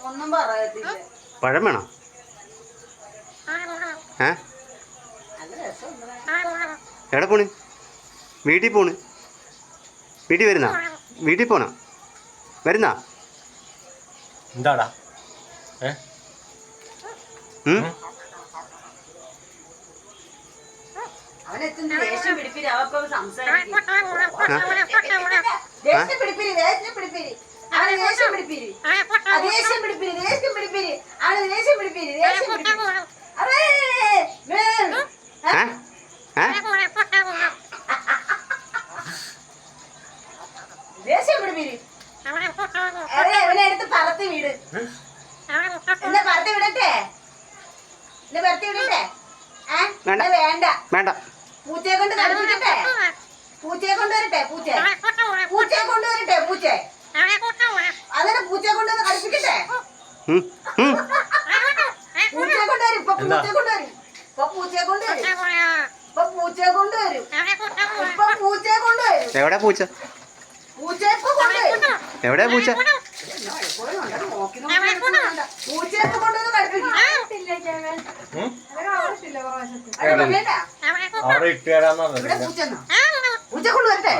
ഒന്നും പറയത്തില്ല. പഴം വേണോ? എവിടെ പോണ്? വീട്ടിൽ പോണ്. വീട്ടിൽ വരുന്നാ? വീട്ടിൽ പോണോ? വരുന്നാ? എന്താടാ? അവനെത്തുന്ന ദേഷ്യം പിടിപ്പിരി അവപ്പം സംസാരിക്കും. അവനെ എടുത്ത് പറത്തി വീട്. എന്നെ പറത്തി വിടട്ടെ? എന്നെ പറത്തി വിടട്ടെ? വേണ്ട വേണ്ട. പൂച്ചയെ കൊണ്ട് കളിപ്പിക്കട്ടെ? പൂച്ചയെ കൊണ്ടുവരട്ടെ? പൂച്ചയെ കൊണ്ടുവരട്ടെ? പൂച്ചയെ അതിനെ പൂച്ചയെ കൊണ്ടുവന്ന് കളിപ്പിക്കട്ടെ? പൂച്ചയെ കൊണ്ടുവരും. ഇപ്പൊ പൂച്ചയെ കൊണ്ടുവരും. എവിടെ പൂച്ച? എവിടെ പൂച്ച? പൂച്ചയൊക്കെ കൊണ്ടുവന്ന് കളിപ്പിക്കും. പൂച്ച കൊണ്ടുവരട്ടെ?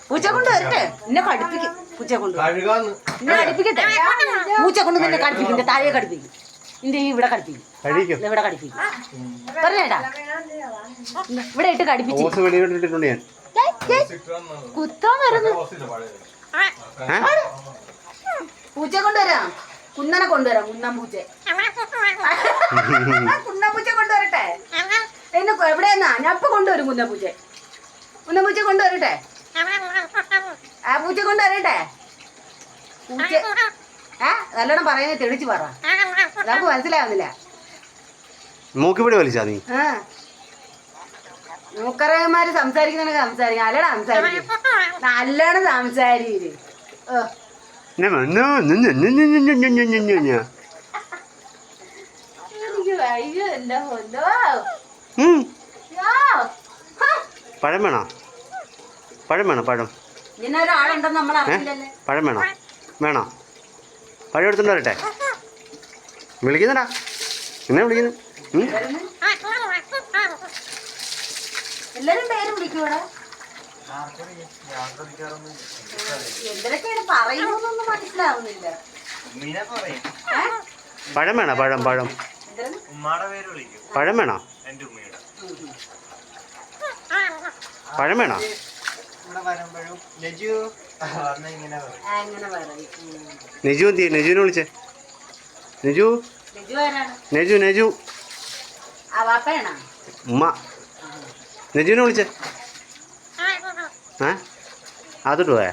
പൂച്ച കൊണ്ടുവരട്ടെ? എന്നെ കടിപ്പിക്കും. പൂച്ച കടിപ്പിക്കട്ടെ? പൂച്ച കൊണ്ട് നിന്നെ കടിപ്പിക്കും. താഴെ കടിപ്പിക്കും. ഇവിടെ കടിപ്പിക്കും. ഇവിടെ കടിപ്പിക്കും. പറഞ്ഞേട്ടാ ഇവിടെ ഇട്ട് കടിപ്പിച്ചു കുത്താൻ വരുന്നു. പൂച്ച കൊണ്ടുവരാം. കുന്നനെ കൊണ്ടുവരാം. കുന്നം പൂച്ച. കുന്നപ്പൂച്ച കൊണ്ടുവരട്ടെ? എന്നെ എവിടെയെന്നാ? ഞാൻ ഇപ്പൊ കൊണ്ടുവരും കുന്നപ്പൂച്ച. കുന്നപ്പൂച്ച കൊണ്ടുവരട്ടെ? ആ പൂച്ച കൊണ്ടുവരട്ടെ? പൂച്ച നല്ലോണം പറയുന്നത് തെളിച്ച് പറ. നമുക്ക് മനസ്സിലാവുന്നില്ല. മൂക്കിപ്പിടി വലിച്ചാ നീ? മൂക്കറയന്മാര് സംസാരിക്കുന്നതൊക്കെ സംസാരിക്കും. നല്ലോണം സംസാരിക്കും. നല്ലോണം സംസാരിക്കും. പഴം വേണോ? പഴം വേണോ? പഴം ഇങ്ങനൊരാളുണ്ടെന്ന് നമ്മൾ അറിയില്ലല്ലേ. പഴം വേണോ? വേണോ? പഴം എടുത്തോണ്ട് വരട്ടെ? വിളിക്കുന്നടാ. എന്നെ വിളിക്കുന്നു. എല്ലാരും പേര് വിളിക്കൂടെ? എന്തൊക്കെയാണ് പറയുന്നൊന്നും മനസ്സിലാവുന്നില്ല. പഴം വേണോ? പഴം പഴം പഴം വേണോ? പഴം വേണോ? നെജു എന്തി? നെജുവിനെ വിളിച്ചേ. നെജു നെജു നെജു ഉമ്മ. നെജുവിനെ വിളിച്ചേ. അതോട്ട് പോയാ?